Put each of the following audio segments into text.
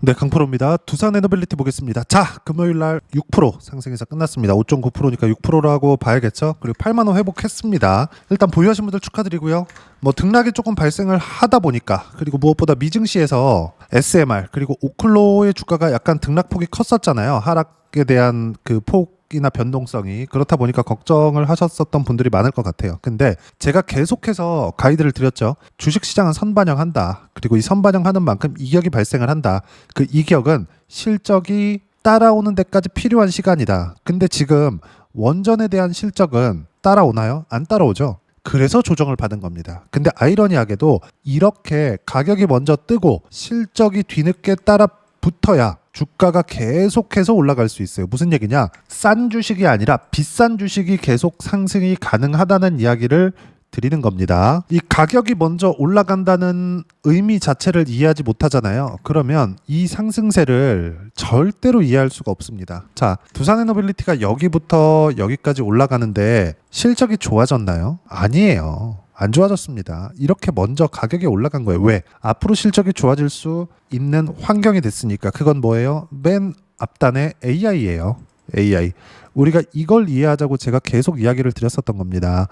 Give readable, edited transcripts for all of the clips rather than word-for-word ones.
네, 강프로입니다. 두산 에너빌리티 보겠습니다. 자, 금요일 날 6% 상승해서 끝났습니다. 5.9%니까 6%라고 봐야겠죠. 그리고 8만 원 회복했습니다. 일단 보유하신 분들 축하드리고요. 뭐 등락이 조금 발생을 하다 보니까, 그리고 무엇보다 미증시에서 SMR 그리고 오클로의 주가가 약간 등락폭이 컸었잖아요. 하락에 대한 그 폭이나 변동성이. 그렇다 보니까 걱정을 하셨었던 분들이 많을 것 같아요. 근데 제가 계속해서 가이드를 드렸죠. 주식시장은 선반영한다. 그리고 이 선반영하는 만큼 이격이 발생을 한다. 그 이격은 실적이 따라오는 데까지 필요한 시간이다. 근데 지금 원전에 대한 실적은 따라오나요? 안 따라오죠. 그래서 조정을 받은 겁니다. 근데 아이러니하게도 이렇게 가격이 먼저 뜨고 실적이 뒤늦게 따라 붙어야 주가가 계속해서 올라갈 수 있어요. 무슨 얘기냐? 싼 주식이 아니라 비싼 주식이 계속 상승이 가능하다는 이야기를 드리는 겁니다. 이 가격이 먼저 올라간다는 의미 자체를 이해하지 못하잖아요. 그러면 이 상승세를 절대로 이해할 수가 없습니다. 자, 두산에너빌리티가 여기부터 여기까지 올라가는데 실적이 좋아졌나요? 아니에요. 안 좋아졌습니다. 이렇게 먼저 가격이 올라간 거예요. 왜? 앞으로 실적이 좋아질 수 있는 환경이 됐으니까. 그건 뭐예요? 맨 앞단에 AI예요. AI. 우리가 이걸 이해하자고 제가 계속 이야기를 드렸었던 겁니다.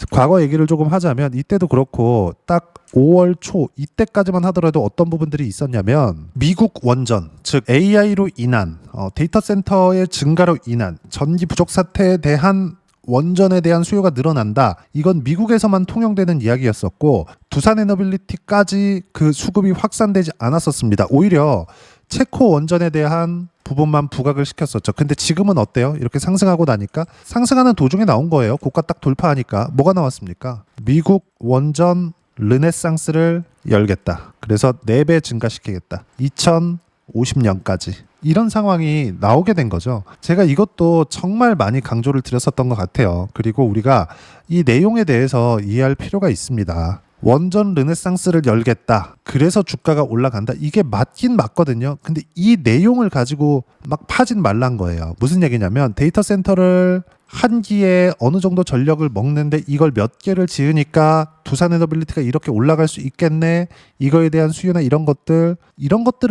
과거 얘기를 조금 하자면 이때도 그렇고 딱 5월 초 이때까지만 하더라도 어떤 부분들이 있었냐면 미국 원전, 즉 AI로 인한 데이터 센터의 증가로 인한 전기 부족 사태에 대한 원전에 대한 수요가 늘어난다. 이건 미국에서만 통용되는 이야기였었고 두산에너빌리티까지 그 수급이 확산되지 않았었습니다. 오히려 체코 원전에 대한 부분만 부각을 시켰었죠. 근데 지금은 어때요? 이렇게 상승하고 나니까 상승하는 도중에 나온 거예요. 고가 딱 돌파하니까 뭐가 나왔습니까? 미국 원전 르네상스를 열겠다. 그래서 4배 증가시키겠다. 2050년까지. 이런 상황이 나오게 된 거죠. 제가 이것도 정말 많이 강조를 드렸었던 것 같아요. 그리고 우리가 이 내용에 대해서 이해할 필요가 있습니다. 원전 르네상스를 열겠다. 그래서 주가가 올라간다. 이게 맞긴 맞거든요. 근데 이 내용을 가지고 막 파진 말란 거예요. 무슨 얘기냐면 데이터 센터를 한 기에 어느 정도 전력을 먹는데 이걸 몇 개를 지으니까 두산에너빌리티가 이렇게 올라갈 수 있겠네. 이거에 대한 수요나 이런 것들을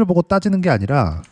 보고 따지는 게 아니라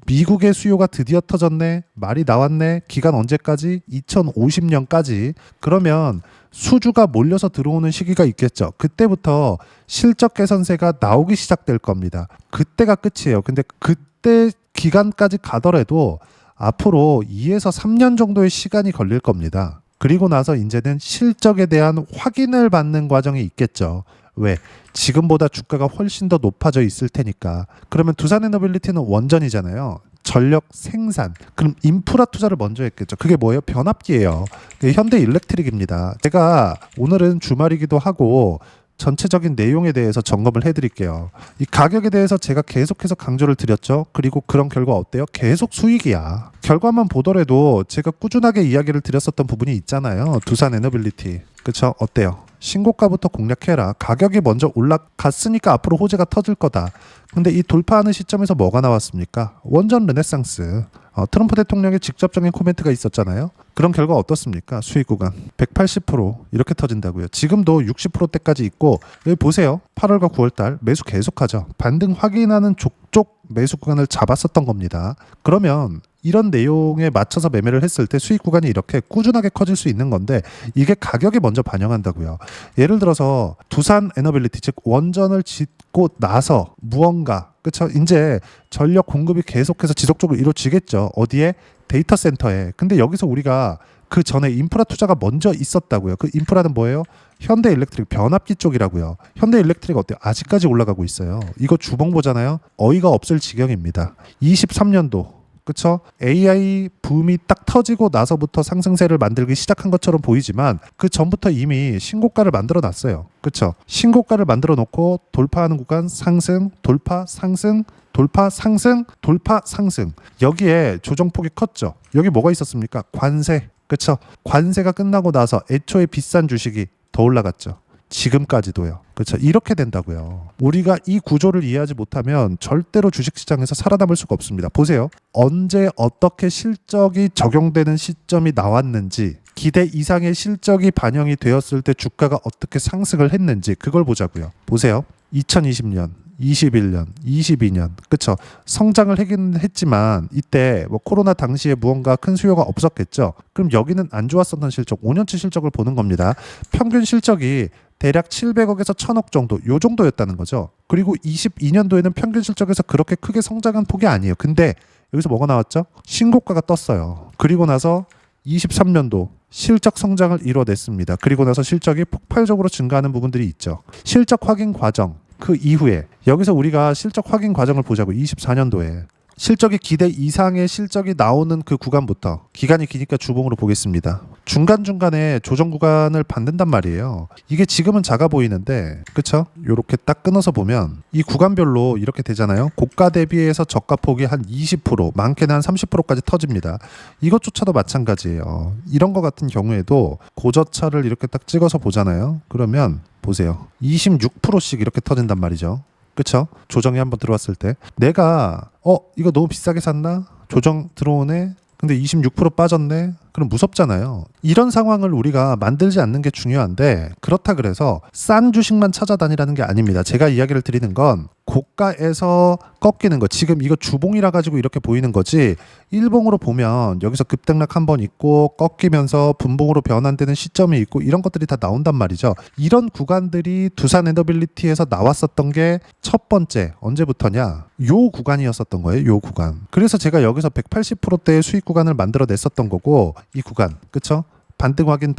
미국의 수요가 드디어 터졌네. 말이 나왔네. 기간 언제까지? 2050년까지. 그러면 수주가 몰려서 들어오는 시기가 있겠죠. 그때부터 실적 개선세가 나오기 시작될 겁니다. 그때가 끝이에요. 근데 그때 기간까지 가더라도 앞으로 2에서 3년 정도의 시간이 걸릴 겁니다. 그리고 나서 이제는 실적에 대한 확인을 받는 과정이 있겠죠. 왜? 지금보다 주가가 훨씬 더 높아져 있을 테니까. 그러면 두산에너빌리티는 원전이잖아요. 전력 생산. 그럼 인프라 투자를 먼저 했겠죠. 그게 뭐예요? 변압기예요. 그게 현대일렉트릭입니다. 제가 오늘은 주말이기도 하고 전체적인 내용에 대해서 점검을 해드릴게요. 이 가격에 대해서 제가 계속해서 강조를 드렸죠. 그리고 그런 결과 어때요? 계속 수익이야. 결과만 보더라도 제가 꾸준하게 이야기를 드렸었던 부분이 있잖아요. 두산에너빌리티. 그쵸? 어때요? 신고가부터 공략해라. 가격이 먼저 올라갔으니까 앞으로 호재가 터질 거다. 근데 이 돌파하는 시점에서 뭐가 나왔습니까? 원전 르네상스. 트럼프 대통령의 직접적인 코멘트가 있었잖아요. 그런 결과 어떻습니까? 수익 구간 180% 이렇게 터진다고요. 지금도 60%대까지 있고 여기 보세요. 8월과 9월달 매수 계속하죠. 반등 확인하는 족족 매수 구간을 잡았었던 겁니다. 그러면 이런 내용에 맞춰서 매매를 했을 때 수익 구간이 이렇게 꾸준하게 커질 수 있는 건데 이게 가격에 먼저 반영한다고요. 예를 들어서 두산 에너빌리티 즉 원전을 짓고 나서 무언가 그쵸? 이제 전력 공급이 계속해서 지속적으로 이루어지겠죠. 어디에? 데이터 센터에. 근데 여기서 우리가 그 전에 인프라 투자가 먼저 있었다고요. 그 인프라는 뭐예요? 현대일렉트릭 변압기 쪽이라고요. 현대일렉트릭 어때요? 아직까지 올라가고 있어요. 이거 주봉 보잖아요. 어이가 없을 지경입니다. 23년도 그쵸? AI 붐이 딱 터지고 나서부터 상승세를 만들기 시작한 것처럼 보이지만 그 전부터 이미 신고가를 만들어 놨어요. 그쵸? 신고가를 만들어 놓고 돌파하는 구간 상승, 돌파, 상승, 돌파, 상승, 돌파, 상승. 여기에 조정폭이 컸죠. 여기 뭐가 있었습니까? 관세. 그쵸? 관세가 끝나고 나서 애초에 비싼 주식이 더 올라갔죠. 지금까지도요. 그렇죠. 이렇게 된다고요. 우리가 이 구조를 이해하지 못하면 절대로 주식시장에서 살아남을 수가 없습니다. 보세요. 언제 어떻게 실적이 적용되는 시점이 나왔는지 기대 이상의 실적이 반영이 되었을 때 주가가 어떻게 상승을 했는지 그걸 보자고요. 보세요. 2020년 21년, 22년, 그쵸? 성장을 하긴 했지만 이때 뭐 코로나 당시에 무언가 큰 수요가 없었겠죠. 그럼 여기는 안 좋았었던 실적, 5년치 실적을 보는 겁니다. 평균 실적이 대략 700억에서 1000억 정도, 요 정도였다는 거죠. 그리고 22년도에는 평균 실적에서 그렇게 크게 성장한 폭이 아니에요. 근데 여기서 뭐가 나왔죠? 신고가가 떴어요. 그리고 나서 23년도 실적 성장을 이뤄냈습니다. 그리고 나서 실적이 폭발적으로 증가하는 부분들이 있죠. 실적 확인 과정, 그 이후에 여기서 우리가 실적 확인 과정을 보자고. 24년도에 실적이 기대 이상의 실적이 나오는 그 구간부터, 기간이 기니까 주봉으로 보겠습니다. 중간중간에 조정 구간을 받는단 말이에요. 이게 지금은 작아 보이는데, 그쵸? 요렇게 딱 끊어서 보면 이 구간별로 이렇게 되잖아요. 고가 대비해서 저가 폭이 한 20%, 많게는 한 30%까지 터집니다. 이것조차도 마찬가지예요. 이런 거 같은 경우에도 고저차를 이렇게 딱 찍어서 보잖아요. 그러면 보세요. 26%씩 이렇게 터진단 말이죠. 그쵸? 조정이 한번 들어왔을 때 내가 이거 너무 비싸게 샀나? 조정 들어오네? 근데 26% 빠졌네? 그럼 무섭잖아요. 이런 상황을 우리가 만들지 않는 게 중요한데, 그렇다 그래서 싼 주식만 찾아다니라는 게 아닙니다. 제가 이야기를 드리는 건 고가에서 꺾이는 거, 지금 이거 주봉이라 가지고 이렇게 보이는 거지, 일봉으로 보면 여기서 급등락 한번 있고 꺾이면서 분봉으로 변환되는 시점이 있고 이런 것들이 다 나온단 말이죠. 이런 구간들이 두산 에너빌리티에서 나왔었던 게 첫 번째 언제부터냐, 요 구간이었었던 거예요. 요 구간. 그래서 제가 여기서 180%대의 수익 구간을 만들어 냈었던 거고, 이 구간, 그쵸? 반등 확인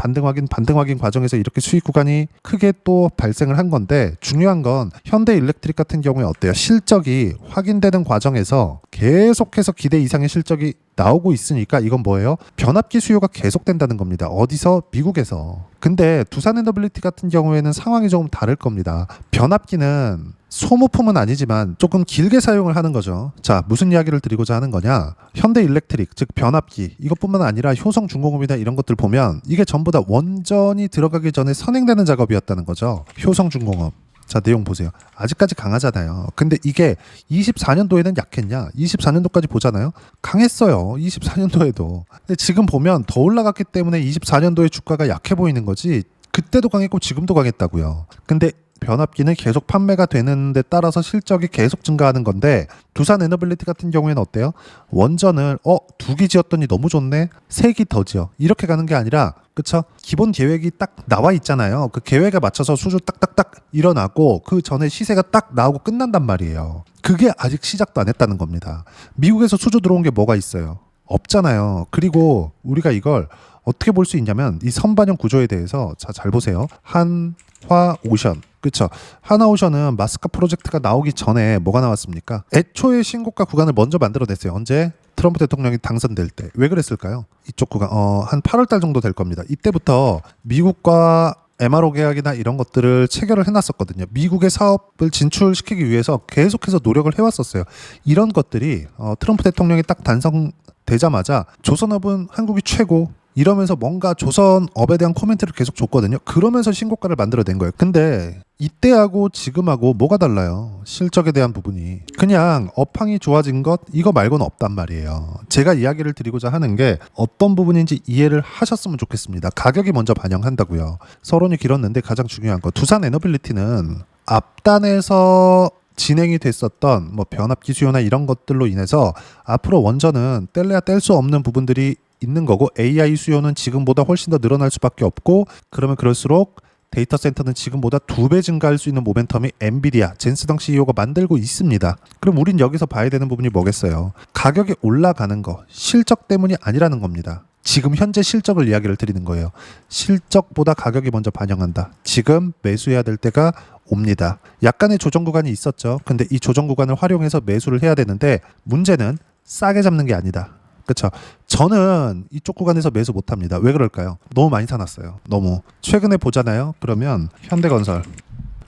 과정에서 이렇게 수익 구간이 크게 또 발생을 한 건데, 중요한 건 현대일렉트릭 같은 경우에 어때요? 실적이 확인되는 과정에서 계속해서 기대 이상의 실적이 나오고 있으니까 이건 뭐예요? 변압기 수요가 계속된다는 겁니다. 어디서? 미국에서. 근데 두산에너빌리티 같은 경우에는 상황이 조금 다를 겁니다. 변압기는 소모품은 아니지만 조금 길게 사용을 하는 거죠. 자, 무슨 이야기를 드리고자 하는 거냐? 현대일렉트릭, 즉 변압기, 이것뿐만 아니라 효성중공업이나 이런 것들 보면 이게 전부 다 원전이 들어가기 전에 선행되는 작업이었다는 거죠. 효성중공업. 자, 내용 보세요. 아직까지 강하잖아요. 근데 이게 24년도에는 약했냐? 24년도까지 보잖아요. 강했어요. 24년도에도. 근데 지금 보면 더 올라갔기 때문에 24년도에 주가가 약해 보이는 거지, 그때도 강했고 지금도 강했다고요. 근데 변압기는 계속 판매가 되는 데 따라서 실적이 계속 증가하는 건데, 두산 에너빌리티 같은 경우에는 어때요? 원전을 2기 지었더니 너무 좋네? 3기 더 지어. 이렇게 가는 게 아니라, 그쵸? 기본 계획이 딱 나와 있잖아요. 그 계획에 맞춰서 수주 딱딱딱 일어나고 그 전에 시세가 딱 나오고 끝난단 말이에요. 그게 아직 시작도 안 했다는 겁니다. 미국에서 수주 들어온 게 뭐가 있어요? 없잖아요. 그리고 우리가 이걸 어떻게 볼 수 있냐면, 이 선반영 구조에 대해서 잘 보세요. 한화오션, 그쵸? 하나오션은 마스카 프로젝트가 나오기 전에 뭐가 나왔습니까? 애초에 신고가 구간을 먼저 만들어냈어요. 언제? 트럼프 대통령이 당선될 때. 왜 그랬을까요? 이쪽 구간 한 8월 달 정도 될 겁니다. 이때부터 미국과 MRO 계약이나 이런 것들을 체결을 해놨었거든요. 미국의 사업을 진출시키기 위해서 계속해서 노력을 해왔었어요. 이런 것들이 트럼프 대통령이 딱 당선되자마자 조선업은 한국이 최고, 이러면서 뭔가 조선업에 대한 코멘트를 계속 줬거든요. 그러면서 신고가를 만들어낸 거예요. 근데 이때하고 지금하고 뭐가 달라요? 실적에 대한 부분이. 그냥 업황이 좋아진 것, 이거 말고는 없단 말이에요. 제가 이야기를 드리고자 하는 게 어떤 부분인지 이해를 하셨으면 좋겠습니다. 가격이 먼저 반영한다고요. 서론이 길었는데 가장 중요한 거, 두산 에너빌리티는 앞단에서 진행이 됐었던 변압기 수요나 이런 것들로 인해서 앞으로 원전은 뗄래야 뗄 수 없는 부분들이 있는 거고, AI 수요는 지금보다 훨씬 더 늘어날 수밖에 없고, 그러면 그럴수록 데이터 센터는 지금보다 2배 증가할 수 있는 모멘텀이 엔비디아, 젠스덩 CEO가 만들고 있습니다. 그럼 우린 여기서 봐야 되는 부분이 뭐겠어요? 가격이 올라가는 거, 실적 때문이 아니라는 겁니다. 지금 현재 실적을 이야기를 드리는 거예요. 실적보다 가격이 먼저 반영한다. 지금 매수해야 될 때가 옵니다. 약간의 조정 구간이 있었죠. 근데 이 조정 구간을 활용해서 매수를 해야 되는데, 문제는 싸게 잡는 게 아니다. 그렇죠. 저는 이쪽 구간에서 매수 못합니다. 왜 그럴까요? 너무 많이 사놨어요. 너무. 최근에 보잖아요. 그러면 현대건설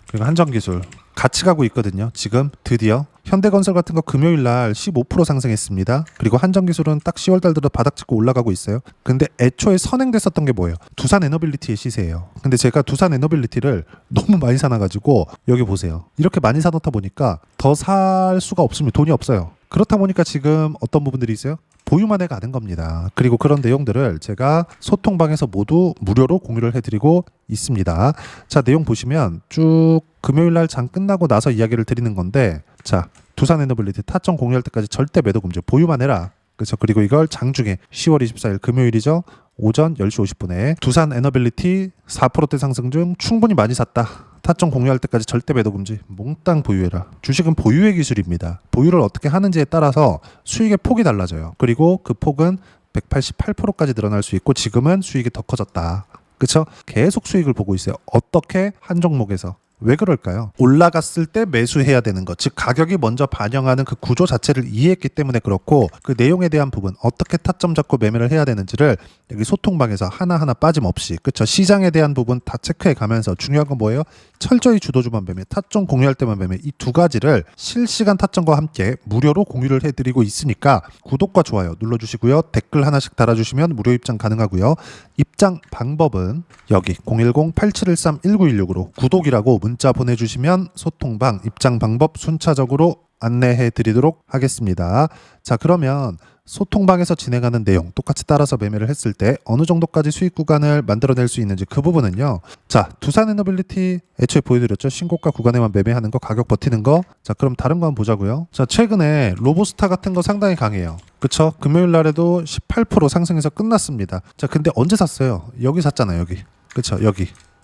그리고 한전기술 같이 가고 있거든요. 지금 드디어 현대건설 같은 거 금요일 날 15% 상승했습니다. 그리고 한전기술은 딱 10월 달 들어 바닥 찍고 올라가고 있어요. 근데 애초에 선행됐었던 게 뭐예요? 두산 에너빌리티의 시세예요. 근데 제가 두산 에너빌리티를 너무 많이 사놔가지고, 여기 보세요. 이렇게 많이 사놓다 보니까 더 살 수가 없습니다. 돈이 없어요. 그렇다 보니까 지금 어떤 부분들이 있어요? 보유만에 가는 겁니다. 그리고 그런 내용들을 제가 소통방에서 모두 무료로 공유를 해드리고 있습니다. 자, 내용 보시면 쭉 금요일날 장 끝나고 나서 이야기를 드리는 건데, 자, 두산 에너빌리티 타점 공유할 때까지 절대 매도 금지, 보유만 해라. 그렇죠. 그리고 이걸 장중에 10월 24일 금요일이죠. 오전 10시 50분에 두산 에너빌리티 4%대 상승 중 충분히 많이 샀다. 타점 공유할 때까지 절대 매도 금지. 몽땅 보유해라. 주식은 보유의 기술입니다. 보유를 어떻게 하는지에 따라서 수익의 폭이 달라져요. 그리고 그 폭은 188%까지 늘어날 수 있고 지금은 수익이 더 커졌다. 그렇죠? 계속 수익을 보고 있어요. 어떻게 한 종목에서. 왜 그럴까요? 올라갔을 때 매수해야 되는 것, 즉 가격이 먼저 반영하는 그 구조 자체를 이해했기 때문에 그렇고, 그 내용에 대한 부분, 어떻게 타점 잡고 매매를 해야 되는지를 여기 소통방에서 하나하나 빠짐없이, 그쵸, 시장에 대한 부분 다 체크해 가면서, 중요한 건 뭐예요? 철저히 주도주만 매매, 타점 공유할 때만 매매, 이 두 가지를 실시간 타점과 함께 무료로 공유를 해드리고 있으니까 구독과 좋아요 눌러주시고요. 댓글 하나씩 달아주시면 무료 입장 가능하고요. 입장 방법은 여기 010-8713-1916으로 구독이라고 문자 보내주시면 소통방 입장 방법 순차적으로 안내해 드리도록 하겠습니다. 자, 그러면 소통방에서 진행하는 내용 똑같이 따라서 매매를 했을 때 어느 정도까지 수익 구간을 만들어낼 수 있는지, 그 부분은요. 자, 두산 에너빌리티 애초에 보여드렸죠. 신고가 구간에만 매매하는 거, 가격 버티는 거. 자, 그럼 다른 거 한번 보자고요. 자, 최근에 로보스타 같은 거 상당히 강해요. 그쵸? 금요일 날에도 18% 상승해서 끝났습니다. 자, 근데 언제 샀어요? 여기 샀잖아요. 여기. 그쵸?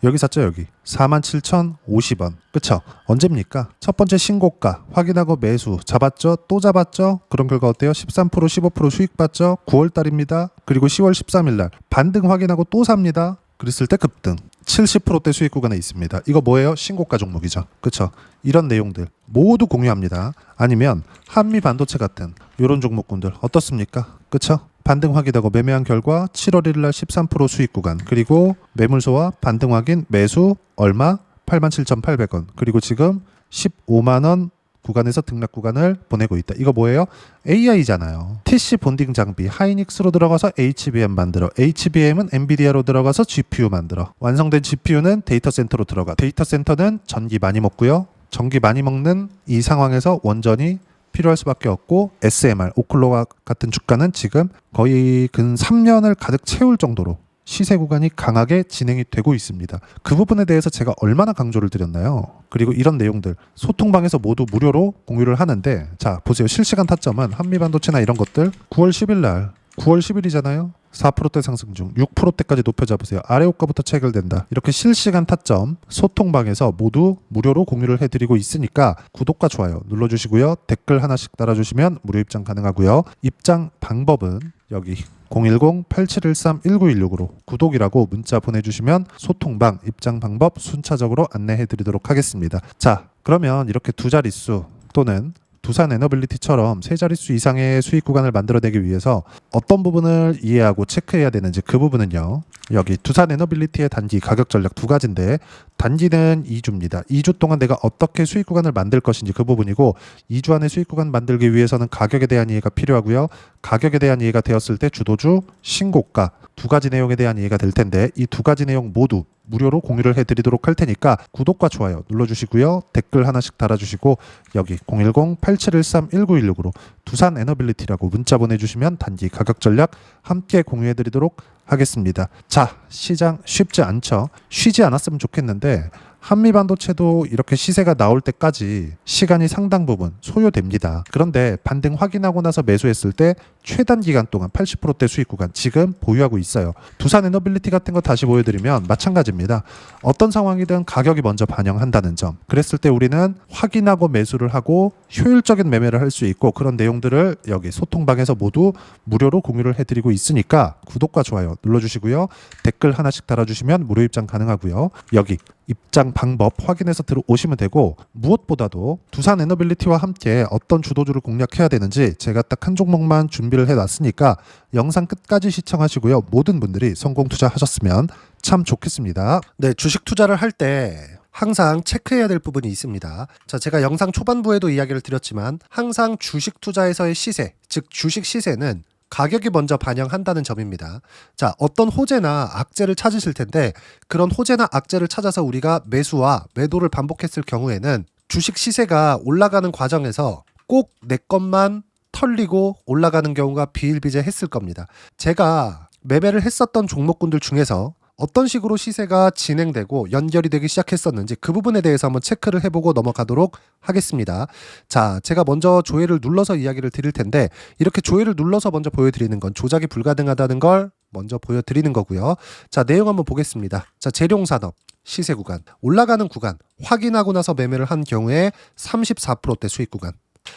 여기 샀죠. 여기 47,050원. 그쵸? 언제입니까? 첫 번째 신고가 확인하고 매수 잡았죠. 또 잡았죠. 그런 결과 어때요? 13% 15% 수익 봤죠. 9월달입니다. 그리고 10월 13일날 반등 확인하고 또 삽니다. 그랬을 때 급등 70%대 수익 구간에 있습니다. 이거 뭐예요? 신고가 종목이죠. 그쵸? 이런 내용들 모두 공유합니다. 아니면 한미 반도체 같은 이런 종목군들 어떻습니까? 그쵸? 반등 확인하고 매매한 결과 7월 1일 날 13% 수익 구간, 그리고 매물소와 반등 확인 매수 얼마? 87,800원. 그리고 지금 15만원 구간에서 등락 구간을 보내고 있다. 이거 뭐예요? AI잖아요. TC 본딩 장비 하이닉스로 들어가서 HBM 만들어, HBM은 엔비디아로 들어가서 GPU 만들어, 완성된 GPU는 데이터 센터로 들어가, 데이터 센터는 전기 많이 먹고요. 전기 많이 먹는 이 상황에서 원전이 필요할 수밖에 없고, SMR, 오클로와 같은 주가는 지금 거의 근 3년을 가득 채울 정도로 시세 구간이 강하게 진행이 되고 있습니다. 그 부분에 대해서 제가 얼마나 강조를 드렸나요? 그리고 이런 내용들 소통방에서 모두 무료로 공유를 하는데, 자, 보세요. 실시간 타점은 한미반도체나 이런 것들 9월 10일 날 9월 10일이잖아요. 4%대 상승 중 6%대까지 높여잡으세요. 아래 호가부터 체결된다. 이렇게 실시간 타점 소통방에서 모두 무료로 공유를 해드리고 있으니까 구독과 좋아요 눌러주시고요. 댓글 하나씩 달아주시면 무료 입장 가능하고요. 입장 방법은 여기 010-8713-1916으로 구독이라고 문자 보내주시면 소통방 입장 방법 순차적으로 안내해드리도록 하겠습니다. 자, 그러면 이렇게 두 자릿수 또는 두산 에너빌리티처럼 세 자릿수 이상의 수익 구간을 만들어내기 위해서 어떤 부분을 이해하고 체크해야 되는지, 그 부분은요. 여기 두산 에너빌리티의 단기 가격 전략 두 가지인데, 단기는 2주입니다. 2주 동안 내가 어떻게 수익 구간을 만들 것인지 그 부분이고, 2주 안에 수익 구간 만들기 위해서는 가격에 대한 이해가 필요하고요. 가격에 대한 이해가 되었을 때 주도주, 신고가 두 가지 내용에 대한 이해가 될 텐데, 이 두 가지 내용 모두 무료로 공유를 해드리도록 할 테니까 구독과 좋아요 눌러주시고요. 댓글 하나씩 달아주시고 여기 010-8713-1916으로 두산 에너빌리티라고 문자 보내주시면 단기 가격 전략 함께 공유해드리도록 하겠습니다. 자, 시장 쉽지 않죠? 쉬지 않았으면 좋겠는데 한미반도체도 이렇게 시세가 나올 때까지 시간이 상당 부분 소요됩니다. 그런데 반등 확인하고 나서 매수했을 때 최단 기간 동안 80%대 수익 구간 지금 보유하고 있어요. 두산 에너빌리티 같은 거 다시 보여드리면 마찬가지입니다. 어떤 상황이든 가격이 먼저 반영한다는 점. 그랬을 때 우리는 확인하고 매수를 하고 효율적인 매매를 할 수 있고, 그런 내용들을 여기 소통방에서 모두 무료로 공유를 해드리고 있으니까 구독과 좋아요 눌러주시고요. 댓글 하나씩 달아주시면 무료 입장 가능하고요. 여기 입장 방법 확인해서 들어오시면 되고, 무엇보다도 두산 에너빌리티와 함께 어떤 주도주를 공략해야 되는지 제가 딱 한 종목만 준비를 해놨으니까 영상 끝까지 시청하시고요. 모든 분들이 성공 투자하셨으면 참 좋겠습니다. 네, 주식 투자를 할 때 항상 체크해야 될 부분이 있습니다. 자, 제가 영상 초반부에도 이야기를 드렸지만 항상 주식 투자에서의 시세, 즉 주식 시세는 가격이 먼저 반영한다는 점입니다. 자, 어떤 호재나 악재를 찾으실 텐데, 그런 호재나 악재를 찾아서 우리가 매수와 매도를 반복했을 경우에는 주식 시세가 올라가는 과정에서 꼭 내 것만 털리고 올라가는 경우가 비일비재했을 겁니다. 제가 매매를 했었던 종목군들 중에서 어떤 식으로 시세가 진행되고 연결이 되기 시작했었는지 그 부분에 대해서 한번 체크를 해보고 넘어가도록 하겠습니다. 자, 제가 먼저 조회를 눌러서 이야기를 드릴 텐데 이렇게 조회를 눌러서 먼저 보여드리는 건 조작이 불가능하다는 걸 먼저 보여드리는 거고요. 자, 내용 한번 보겠습니다. 자, 재룡산업 시세 구간, 올라가는 구간 확인하고 나서 매매를 한 경우에 34%대 수익 구간.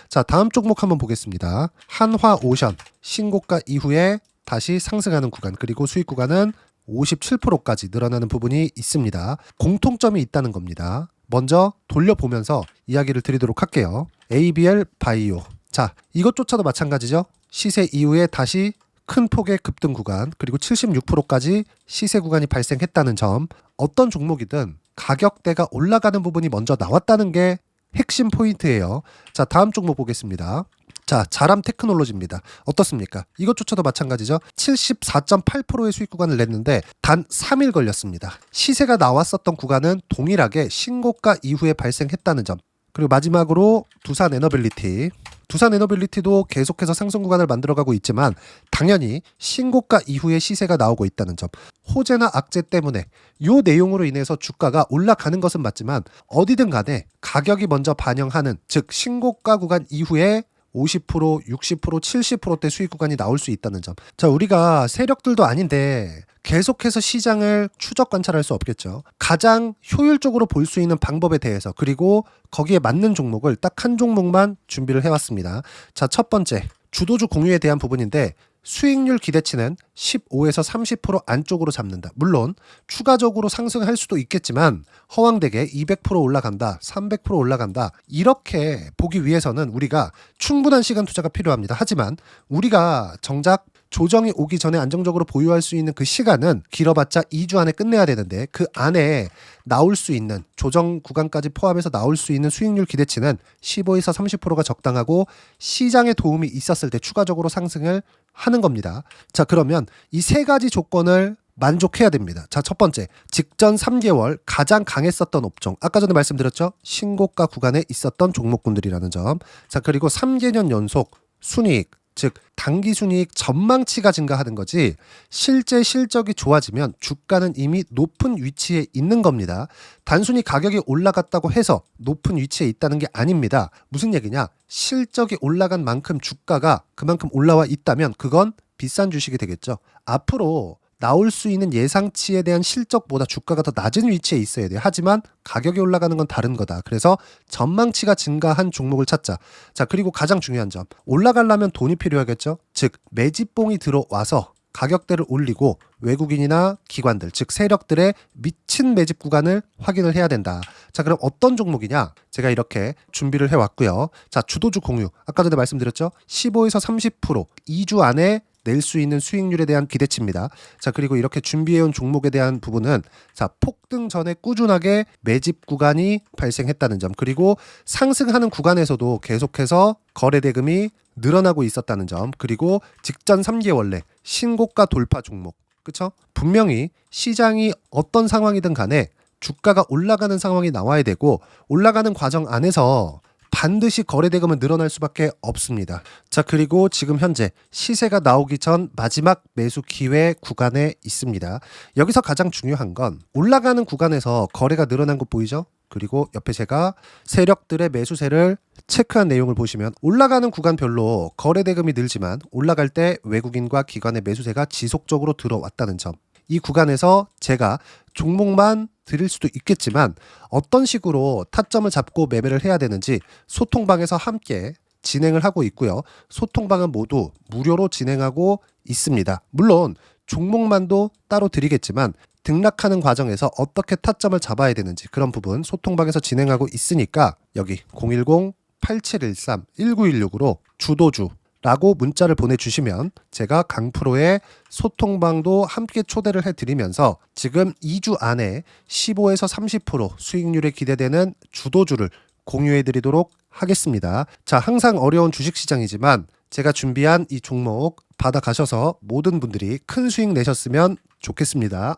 자, 다음 종목 한번 보겠습니다. 한화오션 신고가 이후에 다시 상승하는 구간, 그리고 수익 구간은 57%까지 늘어나는 부분이 있습니다. 공통점이 있다는 겁니다. 먼저 돌려보면서 이야기를 드리도록 할게요. ABL 바이오. 자, 이것조차도 마찬가지죠. 시세 이후에 다시 큰 폭의 급등 구간, 그리고 76%까지 시세 구간이 발생했다는 점. 어떤 종목이든 가격대가 올라가는 부분이 먼저 나왔다는 게 핵심 포인트예요. 자, 다음 종목 보겠습니다. 자, 자람 테크놀로지입니다. 어떻습니까? 이것조차도 마찬가지죠. 74.8%의 수익 구간을 냈는데 단 3일 걸렸습니다. 시세가 나왔었던 구간은 동일하게 신고가 이후에 발생했다는 점. 그리고 마지막으로 두산 에너빌리티. 두산 에너빌리티도 계속해서 상승 구간을 만들어가고 있지만 당연히 신고가 이후에 시세가 나오고 있다는 점. 호재나 악재 때문에 이 내용으로 인해서 주가가 올라가는 것은 맞지만 어디든 간에 가격이 먼저 반영하는, 즉 신고가 구간 이후에 50%, 60%, 70%대 수익 구간이 나올 수 있다는 점. 자, 우리가 세력들도 아닌데 계속해서 시장을 추적 관찰할 수 없겠죠. 가장 효율적으로 볼 수 있는 방법에 대해서, 그리고 거기에 맞는 종목을 딱 한 종목만 준비를 해왔습니다. 자, 첫 번째 주도주 공유에 대한 부분인데 수익률 기대치는 15에서 30% 안쪽으로 잡는다. 물론 추가적으로 상승할 수도 있겠지만 허황되게 200% 올라간다, 300% 올라간다, 이렇게 보기 위해서는 우리가 충분한 시간 투자가 필요합니다. 하지만 우리가 정작 조정이 오기 전에 안정적으로 보유할 수 있는 그 시간은 길어봤자 2주 안에 끝내야 되는데 그 안에 나올 수 있는, 조정 구간까지 포함해서 나올 수 있는 수익률 기대치는 15에서 30%가 적당하고 시장에 도움이 있었을 때 추가적으로 상승을 하는 겁니다. 자, 그러면 이 세 가지 조건을 만족해야 됩니다. 자, 첫 번째, 직전 3개월 가장 강했었던 업종. 아까 전에 말씀드렸죠? 신고가 구간에 있었던 종목군들이라는 점. 자, 그리고 3개년 연속 순이익, 즉 단기 순이익 전망치가 증가하는 거지 실제 실적이 좋아지면 주가는 이미 높은 위치에 있는 겁니다. 단순히 가격이 올라갔다고 해서 높은 위치에 있다는 게 아닙니다. 무슨 얘기냐? 실적이 올라간 만큼 주가가 그만큼 올라와 있다면 그건 비싼 주식이 되겠죠. 앞으로 나올 수 있는 예상치에 대한 실적보다 주가가 더 낮은 위치에 있어야 돼요. 하지만 가격이 올라가는 건 다른 거다. 그래서 전망치가 증가한 종목을 찾자. 자, 그리고 가장 중요한 점. 올라가려면 돈이 필요하겠죠. 즉 매집봉이 들어와서 가격대를 올리고 외국인이나 기관들, 즉 세력들의 미친 매집 구간을 확인을 해야 된다. 자, 그럼 어떤 종목이냐? 제가 이렇게 준비를 해왔고요. 자, 주도주 공유. 아까 전에 말씀드렸죠. 15에서 30% 2주 안에 낼 수 있는 수익률에 대한 기대치입니다. 자, 그리고 이렇게 준비해온 종목에 대한 부분은 자, 폭등 전에 꾸준하게 매집 구간이 발생했다는 점, 그리고 상승하는 구간에서도 계속해서 거래 대금이 늘어나고 있었다는 점, 그리고 직전 3개월 내 신고가 돌파 종목. 그쵸? 분명히 시장이 어떤 상황이든 간에 주가가 올라가는 상황이 나와야 되고 올라가는 과정 안에서 반드시 거래대금은 늘어날 수밖에 없습니다. 자, 그리고 지금 현재 시세가 나오기 전 마지막 매수 기회 구간에 있습니다. 여기서 가장 중요한 건 올라가는 구간에서 거래가 늘어난 거 보이죠? 그리고 옆에 제가 세력들의 매수세를 체크한 내용을 보시면 올라가는 구간별로 거래대금이 늘지만 올라갈 때 외국인과 기관의 매수세가 지속적으로 들어왔다는 점. 이 구간에서 제가 종목만 드릴 수도 있겠지만 어떤 식으로 타점을 잡고 매매를 해야 되는지 소통방에서 함께 진행을 하고 있고요. 소통방은 모두 무료로 진행하고 있습니다. 물론 종목만도 따로 드리겠지만 등락하는 과정에서 어떻게 타점을 잡아야 되는지 그런 부분 소통방에서 진행하고 있으니까 여기 010-8713-1916으로 주도주 라고 문자를 보내주시면 제가 강프로의 소통방도 함께 초대를 해드리면서 지금 2주 안에 15에서 30% 수익률에 기대되는 주도주를 공유해드리도록 하겠습니다. 자, 항상 어려운 주식시장이지만 제가 준비한 이 종목 받아가셔서 모든 분들이 큰 수익 내셨으면 좋겠습니다.